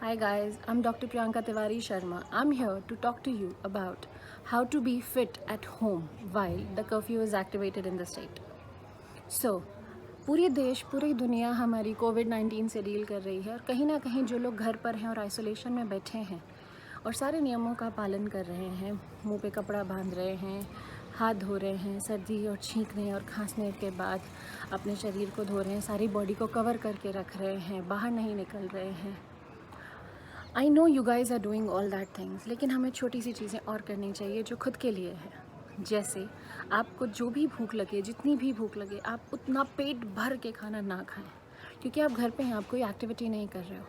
Hi guys, I'm Dr. Priyanka Tiwari Sharma. I'm here to talk to you about how to be fit at home while the curfew is activated in the state. So, पूरे देश पूरी दुनिया हमारी कोविड-19 से deal कर रही है और कहीं ना कहीं जो लोग घर पर हैं और आइसोलेशन में बैठे हैं और सारे नियमों का पालन कर रहे हैं, मुंह पे कपड़ा बांध रहे हैं, हाथ धो रहे हैं, सर्दी और छींकने और खांसने के बाद अपने शरीर को धो रहे हैं, सारी बॉडी को कवर करके रख रहे हैं, बाहर नहीं निकल रहे हैं. I know you guys are doing all that things, लेकिन हमें छोटी सी चीज़ें और करनी चाहिए जो खुद के लिए है. जैसे आपको जो भी भूख लगे, जितनी भी भूख लगे, आप उतना पेट भर के खाना ना खाएं, क्योंकि आप घर पे हैं, आप कोई एक्टिविटी नहीं कर रहे हो.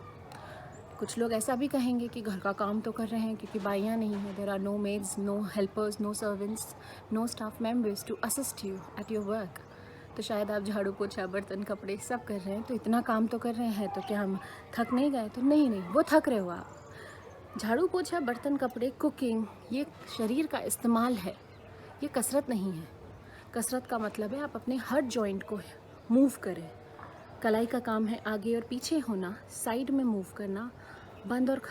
कुछ लोग ऐसा भी कहेंगे कि घर का काम तो कर रहे हैं क्योंकि बाइयाँ नहीं हैं. There are no maids, no helpers, no servants, no staff members to assist you at your work. तो शायद आप झाड़ू पोछा बर्तन कपड़े सब कर रहे हैं, तो इतना काम तो कर रहे हैं, तो क्या हम थक नहीं गए? तो नहीं, वो थक रहे हो आप. झाड़ू पोछा बर्तन कपड़े कुकिंग ये शरीर का इस्तेमाल है, ये कसरत नहीं है. कसरत का मतलब है आप अपने हर जॉइंट को मूव करें. कलाई का काम है आगे और पीछे होना, साइड में मूव करना, बंद और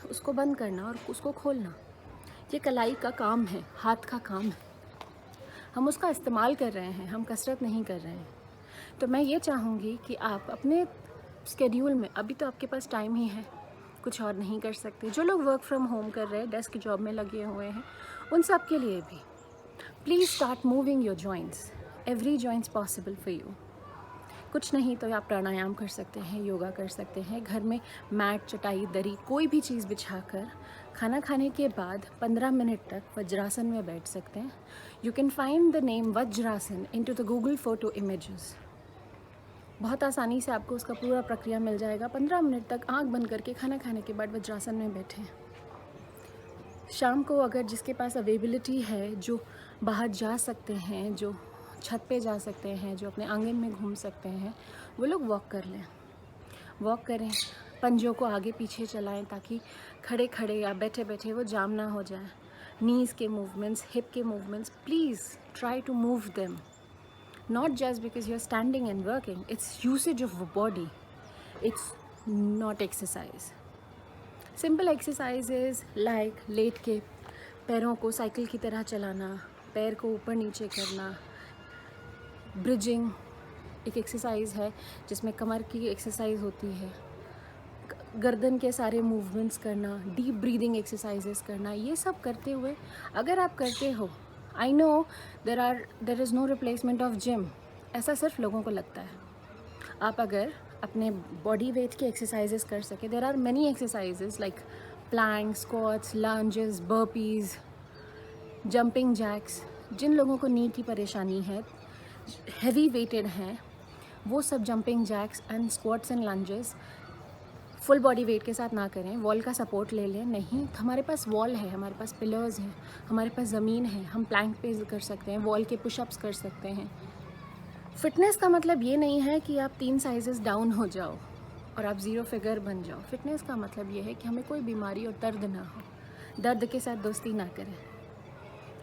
उसको बंद करना और उसको खोलना. ये कलाई का काम है, हाथ का काम है. हम उसका इस्तेमाल कर रहे हैं, हम कसरत नहीं कर रहे हैं. तो मैं ये चाहूँगी कि आप अपने स्केड्यूल में, अभी तो आपके पास टाइम ही है, कुछ और नहीं कर सकते. जो लोग वर्क फ्रॉम होम कर रहे हैं, डेस्क जॉब में लगे हुए हैं, उन सब के लिए भी please start moving your joints. Every joints possible for you. कुछ नहीं तो आप प्राणायाम कर सकते हैं, योगा कर सकते हैं, घर में मैट, चटाई, दरी, कोई भी चीज़ बिछाकर खाना खाने के बाद 15 मिनट तक वज्रासन में बैठ सकते हैं. You can find the name vajrasana into the Google photo images. बहुत आसानी से आपको उसका पूरा प्रक्रिया मिल जाएगा. 15 मिनट तक आंख बंद करके खाना खाने के बाद वज्रासन में बैठें. शाम को अगर जिसके पास अवेलेबिलिटी है, जो बाहर जा सकते हैं, जो छत पे जा सकते हैं, जो अपने आंगन में घूम सकते हैं, वो लोग वॉक कर लें. वॉक करें, पंजों को आगे पीछे चलाएं ताकि खड़े खड़े या बैठे बैठे वो जाम ना हो जाए. नीज़ के मूवमेंट्स, हिप के movements, please try to move them. Not just because you're standing and working, it's usage of body. It's not exercise. Simple exercises like लेट के पैरों को साइकिल की तरह चलाना, पैर को ऊपर नीचे करना. ब्रिजिंग एक एक्सरसाइज है जिसमें कमर की एक्सरसाइज होती है. गर्दन के सारे मूवमेंट्स करना, डीप ब्रीदिंग एक्सरसाइजेस करना, ये सब करते हुए अगर आप करते हो, I know there is no replacement of gym, ऐसा सिर्फ लोगों को लगता है. आप अगर अपने बॉडी वेट के एक्सरसाइजेस कर सके, there are many exercises like plank, squats, lunges, burpees, jumping jacks. जिन लोगों को नी की परेशानी है, हैवी वेटेड हैं, वो सब jumping jacks and squats and lunges full body weight के साथ ना करें. वॉल का सपोर्ट ले लें. नहीं, हमारे पास वॉल है, हमारे पास पिलर्स हैं, हमारे पास ज़मीन है, हम प्लैंक पे कर सकते हैं, वॉल के पुशअप्स कर सकते हैं. फिटनेस का मतलब ये नहीं है कि आप 3 साइजेस डाउन हो जाओ और आप ज़ीरो फिगर बन जाओ. फिटनेस का मतलब ये है कि हमें कोई बीमारी और दर्द ना हो. दर्द के साथ दोस्ती ना करें.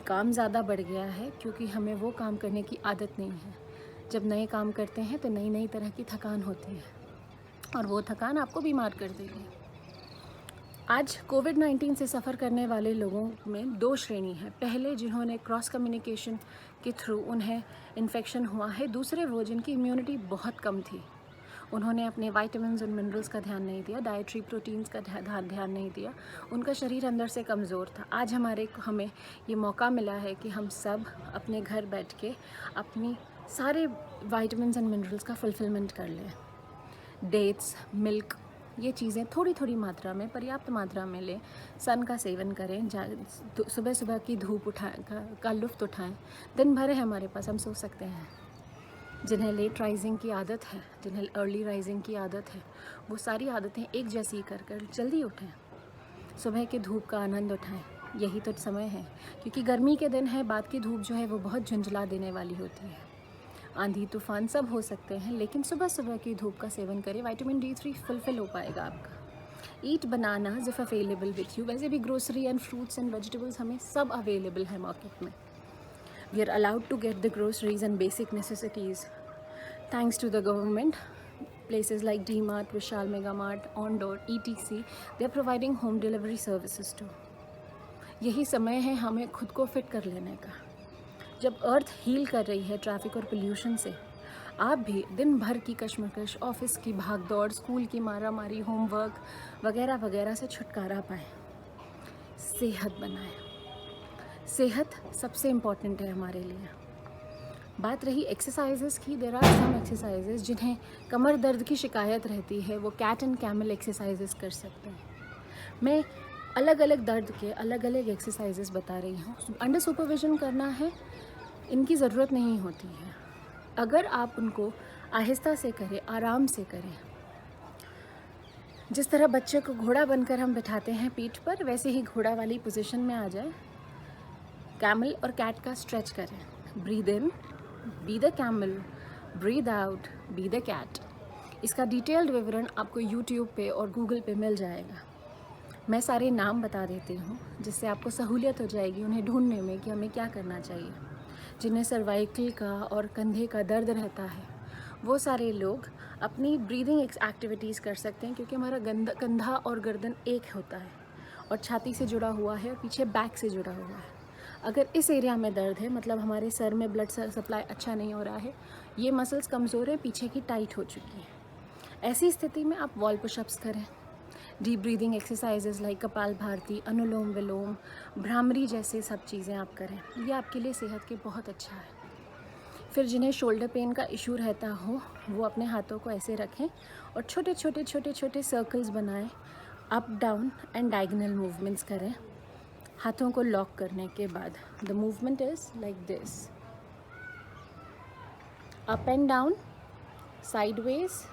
काम ज़्यादा बढ़ गया है क्योंकि हमें वो काम करने की आदत नहीं है. जब नए काम करते हैं तो नई नई तरह की थकान होती है और वो थकान आपको बीमार कर देगी. आज कोविड-19 से सफ़र करने वाले लोगों में 2 श्रेणी है. पहले जिन्होंने क्रॉस कम्युनिकेशन के थ्रू उन्हें इन्फेक्शन हुआ है. दूसरे वो जिनकी इम्यूनिटी बहुत कम थी. उन्होंने अपने वाइटामिन्स और मिनरल्स का ध्यान नहीं दिया, डाइटरी प्रोटीन्स का ध्यान नहीं दिया. उनका शरीर अंदर से कमज़ोर था. आज हमें ये मौका मिला है कि हम सब अपने घर बैठ के अपनी सारे वाइटामिन्स एंड मिनरल्स का फुलफिलमेंट कर लें. डेट्स, मिल्क, ये चीज़ें थोड़ी थोड़ी मात्रा में, पर्याप्त मात्रा में लें. सन का सेवन करें, सुबह सुबह की धूप का लुत्फ़ उठाएं. दिन भर है हमारे पास, हम सो सकते हैं. जिन्हें लेट राइजिंग की आदत है, जिन्हें अर्ली राइजिंग की आदत है, वो सारी आदतें एक जैसी कर जल्दी उठें. सुबह की धूप का आनंद उठाएं. यही तो समय है, क्योंकि गर्मी के दिन है, बाद की धूप जो है वो बहुत झुंझला देने वाली होती है. आंधी तूफान सब हो सकते हैं, लेकिन सुबह सुबह की धूप का सेवन करें. विटामिन D3 फुलफिल हो पाएगा आपका. Eat bananas if available with you. वैसे भी grocery and fruits and vegetables हमें सब अवेलेबल है मार्केट में. We are allowed to get the groceries and basic necessities thanks to the government. places like D-Mart, Vishal Mega Mart, Ondor, etc. They are providing home delivery services too. यही समय है हमें खुद को fit कर लेने का. जब अर्थ हील कर रही है ट्रैफिक और पोल्यूशन से, आप भी दिन भर की कश्मकश, ऑफिस की भाग दौड़, स्कूल की मारामारी, होमवर्क वगैरह वगैरह से छुटकारा पाएँ. सेहत बनाएं. सेहत सबसे इम्पॉर्टेंट है हमारे लिए. बात रही एक्सरसाइजेस की, देयर आर सम एक्सरसाइजेस जिन्हें कमर दर्द की शिकायत रहती है, वो कैट एंड कैमल एक्सरसाइजेस कर सकते हैं. मैं अलग अलग दर्द के अलग अलग एक्सरसाइजेस बता रही हूँ. अंडर सुपरविजन करना है, इनकी ज़रूरत नहीं होती है. अगर आप उनको आहिस्ता से करें, आराम से करें, जिस तरह बच्चे को घोड़ा बनकर हम बिठाते हैं पीठ पर, वैसे ही घोड़ा वाली पोजीशन में आ जाए. कैमल और कैट का स्ट्रेच करें. Breathe in, be the camel, breathe out, be the cat. इसका डिटेल्ड विवरण आपको यूट्यूब पे और गूगल पे मिल जाएगा. मैं सारे नाम बता देती हूँ जिससे आपको सहूलियत हो जाएगी उन्हें ढूंढने में कि हमें क्या करना चाहिए. जिन्हें सर्वाइकल का और कंधे का दर्द रहता है, वो सारे लोग अपनी ब्रीदिंग एक्टिविटीज़ कर सकते हैं, क्योंकि हमारा कंधा और गर्दन एक होता है और छाती से जुड़ा हुआ है और पीछे बैक से जुड़ा हुआ है. अगर इस एरिया में दर्द है, मतलब हमारे सर में ब्लड सप्लाई अच्छा नहीं हो रहा है, ये मसल्स कमज़ोर है, पीछे की टाइट हो चुकी है. ऐसी स्थिति में आप वॉल पुशअप्स करें. Deep breathing exercises like Kapal Bharati, अनुलोम विलोम, भ्रामरी जैसे सब चीज़ें आप करें. ये आपके लिए सेहत के बहुत अच्छा है. फिर जिन्हें शोल्डर पेन का इशू रहता हो, वो अपने हाथों को ऐसे रखें और छोटे छोटे छोटे छोटे सर्कल्स बनाएं. Up down and diagonal movements करें. हाथों को लॉक करने के बाद the movement is like this: up and down, sideways,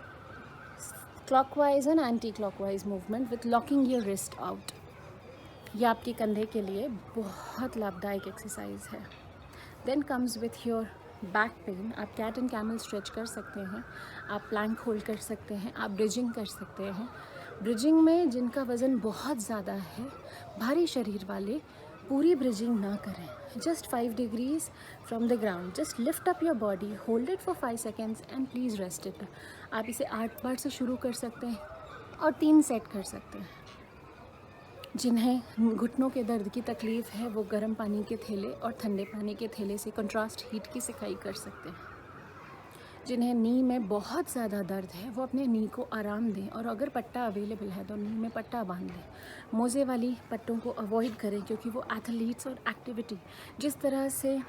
clockwise and anti-clockwise movement with locking your wrist out. ये आपके कंधे के लिए बहुत लाभदायक एक्सरसाइज है. Then comes with your back pain. आप कैट एंड कैमल स्ट्रेच कर सकते हैं, आप प्लैंक होल्ड कर सकते हैं, आप ब्रिजिंग कर सकते हैं. ब्रिजिंग में जिनका वज़न बहुत ज़्यादा है, भारी शरीर वाले, पूरी ब्रिजिंग ना करें. Just 5 degrees from the ground. Just lift up your body, hold it for 5 seconds and please rest it. आप इसे 8 बार से शुरू कर सकते हैं और 3 सेट कर सकते हैं. जिन्हें घुटनों के दर्द की तकलीफ़ है, वो गर्म पानी के थैले और ठंडे पानी के थैले से कंट्रास्ट हीट की सिकाई कर सकते हैं. जिन्हें नी में बहुत ज़्यादा दर्द है, वो अपने नी को आराम दें, और अगर पट्टा अवेलेबल है तो नी में पट्टा बांध लें. मोज़े वाली पट्टों को अवॉइड करें, क्योंकि वो एथलीट्स और एक्टिविटी, जिस तरह से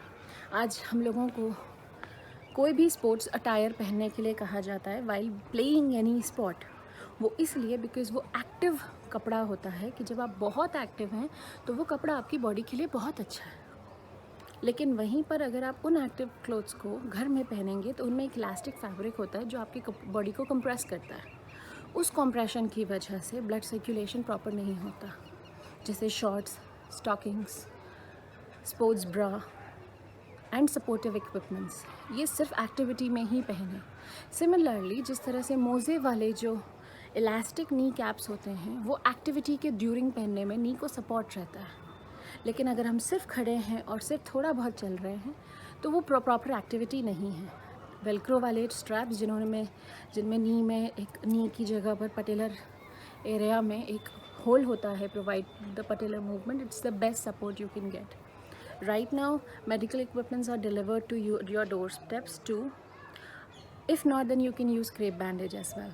आज हम लोगों को कोई भी स्पोर्ट्स अटायर पहनने के लिए कहा जाता है वाइल प्लेइंग एनी स्पोर्ट, वो इसलिए बिकॉज़ वो एक्टिव कपड़ा होता है कि जब आप बहुत एक्टिव हैं तो वो कपड़ा आपकी बॉडी के लिए बहुत अच्छा है. लेकिन वहीं पर अगर आप उन एक्टिव क्लोथ्स को घर में पहनेंगे तो उनमें एक इलास्टिक फैब्रिक होता है जो आपकी बॉडी को कंप्रेस करता है. उस कंप्रेशन की वजह से ब्लड सर्कुलेशन प्रॉपर नहीं होता. जैसे shorts, stockings, sports bra and supportive equipments, ये सिर्फ एक्टिविटी में ही पहने. सिमिलरली जिस तरह से मोज़े वाले जो इलास्टिक नी कैप्स होते हैं, वो एक्टिविटी के ड्यूरिंग पहनने में नी को सपोर्ट रहता है. लेकिन अगर हम सिर्फ खड़े हैं और सिर्फ थोड़ा बहुत चल रहे हैं तो वो प्रॉपर एक्टिविटी नहीं है. वेलक्रो वाले स्ट्रैप्स जिनमें नी में एक नी की जगह पर पटेलर एरिया में एक होल होता है, provide the patellar movement. It's the best support you can get. Right now, medical equipments are delivered to your doorsteps too. If not, then you can use crepe bandage as well.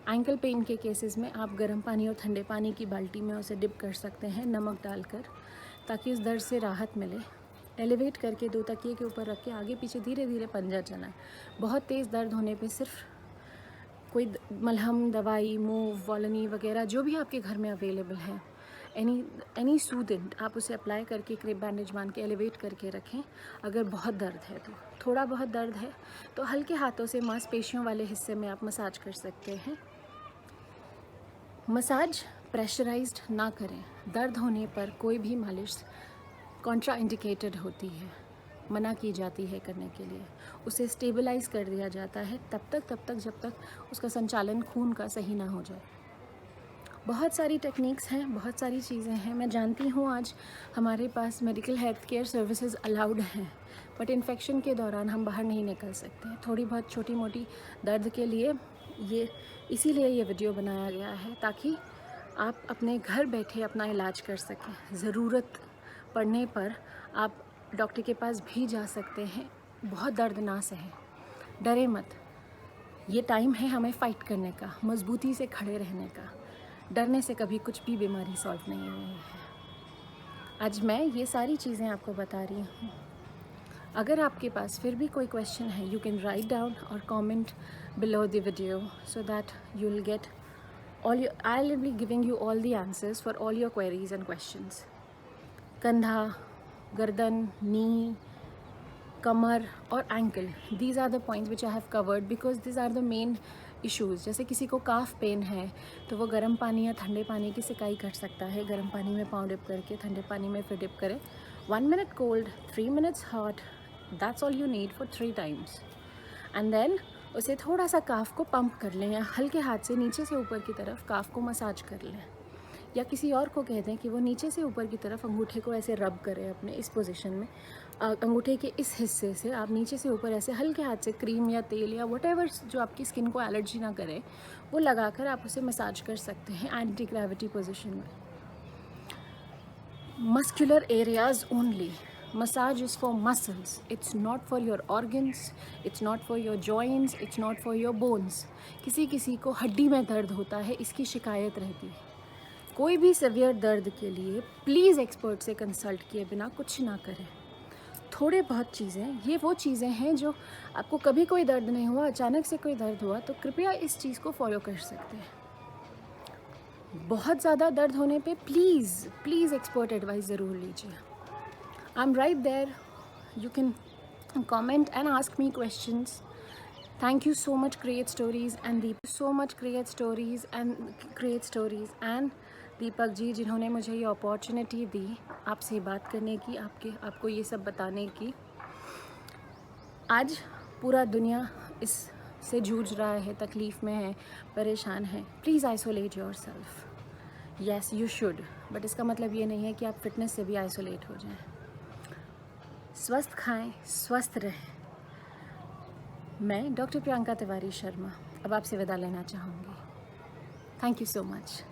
Ankle pain के cases में आप गर्म पानी और ठंडे पानी की बाल्टी में उसे डिप कर सकते हैं, नमक डालकर, ताकि उस दर्द से राहत मिले. एलिवेट करके 2 तकिए के ऊपर रख के आगे पीछे धीरे धीरे पंजा चलाएं. बहुत तेज़ दर्द होने पे सिर्फ कोई मलहम, दवाई, मूव, वॉलनी वगैरह जो भी आपके घर में अवेलेबल है, एनी सूदेंट, आप उसे अप्लाई करके क्रेप बैंडेज बांध के एलिवेट करके रखें. अगर बहुत दर्द है तो, थोड़ा बहुत दर्द है तो हल्के हाथों से मांसपेशियों वाले हिस्से में आप मसाज कर सकते हैं. मसाज प्रेशराइज्ड ना करें. दर्द होने पर कोई भी मालिश कॉन्ट्रा इंडिकेटेड होती है, मना की जाती है करने के लिए. उसे स्टेबलाइज कर दिया जाता है तब तक जब तक उसका संचालन खून का सही ना हो जाए. बहुत सारी टेक्निक्स हैं, बहुत सारी चीज़ें हैं. मैं जानती हूँ आज हमारे पास medical health care services allowed हैं, बट इन्फेक्शन के दौरान हम बाहर नहीं निकल सकते हैं. थोड़ी बहुत छोटी मोटी दर्द के लिए ये इसीलिए ये वीडियो बनाया गया है ताकि आप अपने घर बैठे अपना इलाज कर सकें। ज़रूरत पड़ने पर आप डॉक्टर के पास भी जा सकते हैं। बहुत दर्द ना सहें, डरे मत। ये टाइम है हमें फ़ाइट करने का, मजबूती से खड़े रहने का। डरने से कभी कुछ भी बीमारी सॉल्व नहीं हुई है। आज मैं ये सारी चीज़ें आपको बता रही हूँ। अगर आपके पास फिर भी कोई क्वेश्चन है, यू कैन राइट डाउन और comment below the video so that you'll get I'll be giving you all the answers for all your queries and questions. कंधा, गर्दन, नी, कमर और ankle, these are the points which I have covered because these are the main issues. जैसे किसी को काफ pen है तो वो गर्म पानी या ठंडे पानी की सिकाई कर सकता है। गर्म पानी में पाँव डिप करके ठंडे पानी में फिर डिप करें। 1 minute cold, 3 minutes hot, that's all you need for 3 times. And then उसे थोड़ा सा काफ को पंप कर लें या हल्के हाथ से नीचे से ऊपर की तरफ काफ को मसाज कर लें, या किसी और को कह दें कि वो नीचे से ऊपर की तरफ अंगूठे को ऐसे रब करें अपने इस पोजीशन में। अंगूठे के इस हिस्से से आप नीचे से ऊपर ऐसे हल्के हाथ से क्रीम या तेल या व्हाटएवर जो आपकी स्किन को एलर्जी ना करे वो लगाकर आप उसे मसाज कर सकते हैं एंटी ग्रेविटी पोजीशन में। Muscular areas only. Massage is for muscles. It's not for your organs. It's not for your joints. It's not for your bones. किसी किसी को हड्डी में दर्द होता है, इसकी शिकायत रहती है। कोई भी सीवियर दर्द के लिए प्लीज़ एक्सपर्ट से कंसल्ट किए बिना कुछ ना करें। थोड़े बहुत चीज़ें, ये वो चीज़ें हैं जो आपको कभी कोई दर्द नहीं हुआ, अचानक से कोई दर्द हुआ तो कृपया इस चीज़ को फॉलो कर सकते हैं। बहुत ज़्यादा दर्द होने पे प्लीज़ एक्सपर्ट एडवाइस ज़रूर लीजिए। I'm right there. You can comment and ask me questions. Thank you so much Create Stories and Deepak ji, जिन्होंने मुझे ये अपॉर्चुनिटी दी आपसे बात करने की, आपको ये सब बताने की। आज पूरा दुनिया इससे जूझ रहा है, तकलीफ़ में है, परेशान है। Please isolate yourself. Yes you should, but इसका मतलब ये नहीं है कि आप फिटनेस से भी आइसोलेट हो जाएं। स्वस्थ खाएं, स्वस्थ रहें। मैं डॉक्टर प्रियंका तिवारी शर्मा अब आपसे विदा लेना चाहूँगी। Thank you so much.